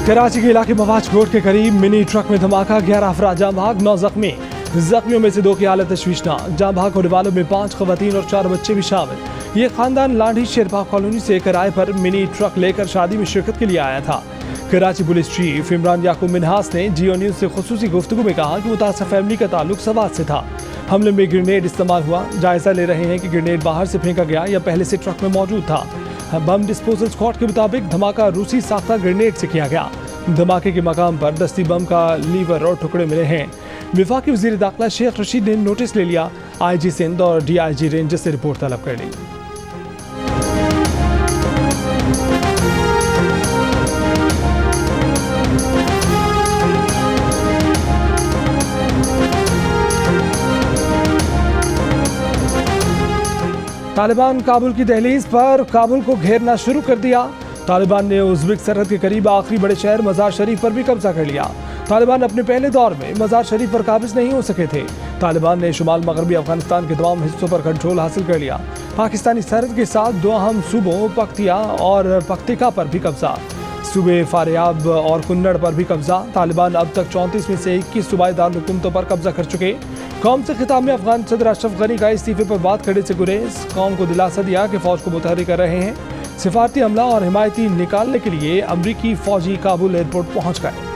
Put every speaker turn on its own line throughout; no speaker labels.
कराची के इलाके मवाज कोट के करीब मिनी ट्रक में धमाका, 11 अफराद जाम भाग, 9 जख्मी। जख्मियों में से 2 की हालत तशवीशनाक। जाम भाग होने वालों में 5 खवातीन और 4 बच्चे भी शामिल। ये खानदान लाठी शेरपा कॉलोनी से किराए पर मिनी ट्रक लेकर शादी में शिरकत के लिए आया था। कराची पुलिस चीफ इमरान याकूब मिन्हास ने जियो न्यूज से खुसूसी गुफ्तगू में कहा कि मुतासर फैमिली का ताल्लुक सवात से था। हमले में ग्रेनेड इस्तेमाल हुआ। जायजा ले रहे हैं कि ग्रेनेड बाहर से फेंका गया या पहले से ट्रक में मौजूद था। बम डिस्पोजल स्क्वाड के मुताबिक धमाका रूसी साख्ता ग्रेनेड से किया गया। धमाके के मकाम पर दस्ती बम का लीवर और टुकड़े मिले हैं। वफाकी वज़ीर दाखिला शेख रशीद ने नोटिस ले लिया। IG सिंध और DIG रेंजर से रिपोर्ट तलब कर ली। तालिबान काबुल की दहलीज पर काबुल को घेरना शुरू कर दिया। तालिबान ने उज़्बेक सरहद के करीब आखिरी बड़े शहर मज़ार शरीफ पर भी कब्जा कर लिया। तालिबान अपने पहले दौर में मज़ार शरीफ पर काबिज नहीं हो सके थे। तालिबान ने शुमाल मगरबी अफगानिस्तान के तमाम हिस्सों पर कंट्रोल हासिल कर लिया। पाकिस्तानी सरहद के साथ 2 अहम सूबों पख्तिया और पख्तिका पर भी कब्जा। सूबे फारियाब और कुन्नड़ पर भी कब्जा। तालिबान अब तक 34 में से 21 सूबाई दारकूमतों पर कब्जा कर चुके। कौम से खिताब में अफगान सदर अशरफ गनी का इस्तीफे पर बात करने से गुरेज। कौम को दिलासा दिया कि फौज को मुतहर्रिक कर रहे हैं। सिफारती हमला और हिमायती निकालने के लिए अमरीकी फौजी काबुल एयरपोर्ट पहुंच गए।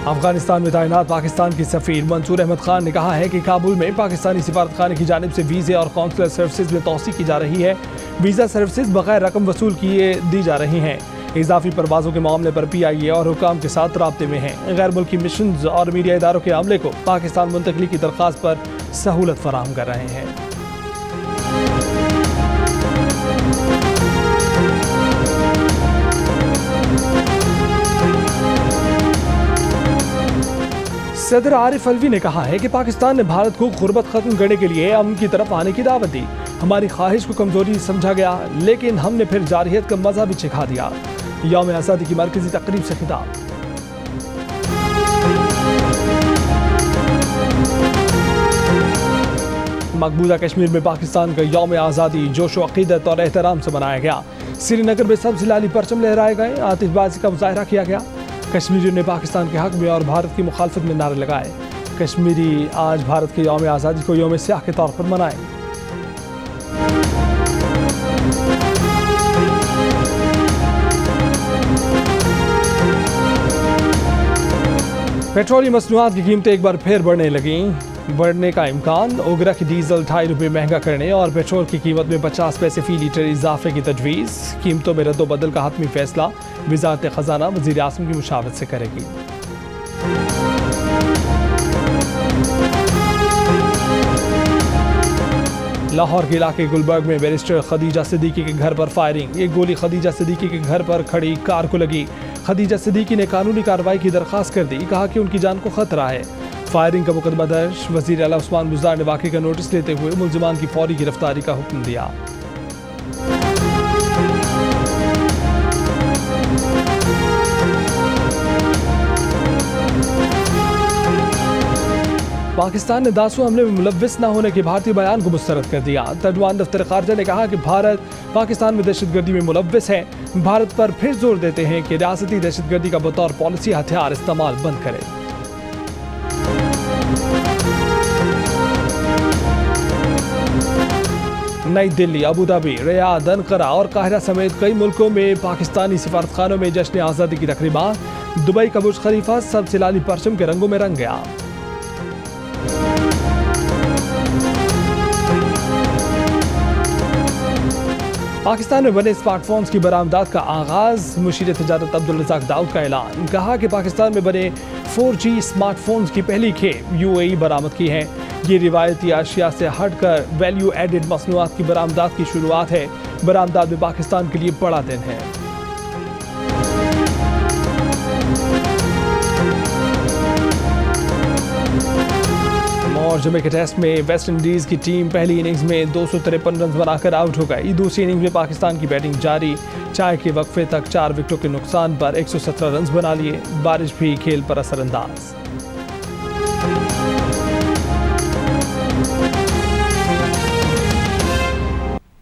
अफगानिस्तान में तैनात पाकिस्तान की सफीर मंसूर अहमद खान ने कहा है कि काबुल में पाकिस्तानी सिफारतखाने की जानिब से वीज़े और कौंसलर सर्विसेज में तोसी की जा रही है। वीज़ा सर्विसेज बगैर रकम वसूल किए दी जा रही हैं। इजाफी परवाज़ों के मामले पर PIA और हुकाम के साथ राब्ते में हैं। गैर मुल्की मिशन और मीडिया इदारों के अमले को पाकिस्तान मुंतकली की दरख्वास्त पर सहूलत फराहम कर रहे हैं। सदर आरिफ अलवी ने कहा है कि पाकिस्तान ने भारत को गुर्बत खत्म करने के लिए अमन की तरफ आने की दावत दी। हमारी ख्वाहिश को कमजोरी समझा गया, लेकिन हमने फिर जारहियत का मजा भी चिखा दिया। यौम आज़ादी की मरकजी तकरीब से खिताब। मकबूजा कश्मीर में पाकिस्तान का यौम आज़ादी जोश व अक़ीदत और एहतराम से मनाया गया। श्रीनगर में सब्ज़ लाली परचम लहराए गए। आतिशबाजी का मुजाहरा किया गया। कश्मीरियों ने पाकिस्तान के हक में और भारत की मुखालफत में नारे लगाए। कश्मीरी आज भारत के यौम आज़ादी को यौम स्याह के तौर पर मनाएं। पेट्रोलियम मसनूआत की कीमतें एक बार फिर बढ़ने लगीं। बढ़ने का इम्कान। ओगरा की डीजल 2.5 रुपये महंगा करने और पेट्रोल की कीमत में 50 पैसे फी लीटर इजाफे की तजवीज़। कीमतों में रद्दोबदल का हतमी फैसला वज़ारत ख़ज़ाना वज़ीर आज़म की मुशावरत से करेगी। लाहौर के इलाके गुलबर्ग में बैरिस्टर खदीजा सिद्दीकी के घर पर फायरिंग। एक गोली खदीजा सिद्दीकी के घर पर खड़ी कार को लगी। खदीजा सिद्दीकी ने कानूनी कार्रवाई की दरख्वास्त कर दी। कहा कि उनकी जान को खतरा है। फायरिंग का मुकदमा दर्ज। वज़ीर आला उस्मान बुज़दार ने वाक़े का नोटिस लेते हुए मुल्ज़िमान की फौरी गिरफ्तारी का हुक्म दिया। पाकिस्तान ने दासू हमले में मुलव्विस न होने के भारतीय बयान को मुस्तरद कर दिया। तर्जुमान दफ्तर खारजा ने कहा कि भारत पाकिस्तान में दहशतगर्दी में मुलव्विस है। भारत पर फिर जोर देते हैं कि रियासती दहशतगर्दी का बतौर पॉलिसी हथियार इस्तेमाल बंद करे। नई Delhi, Abu Dhabi, Riyadh, Ankara और काहिरा समेत कई मुल्कों में पाकिस्तानी सिफारतखानों में जश्न आज़ादी की तकरीबात। दुबई का बुर्ज खलीफा सब्ज़ लाली परचम के रंगों में रंग गया। पाकिस्तान में बने स्मार्टफोन्स की बरामदात का आगाज़। मुशीर तिजारत अब्दुल रज़ाक दाऊद का ऐलान। कहा कि पाकिस्तान में बने 4G स्मार्टफोन्स की पहली खेप UAE बरामद की है। ये रिवायती अशिया से हटकर वैल्यू एडेड मसनूआत की बरामदात की शुरुआत है। बरामदात में पाकिस्तान के लिए बड़ा दिन है। और जमैका टेस्ट में वेस्ट इंडीज की टीम पहली इनिंग्स में 253 रन बनाकर आउट हो गई। दूसरी इनिंग्स में पाकिस्तान की बैटिंग जारी, चाय के वक्फे तक 4 विकेटों के नुकसान पर 117 रन बना लिए। बारिश भी खेल पर असरअंदाज।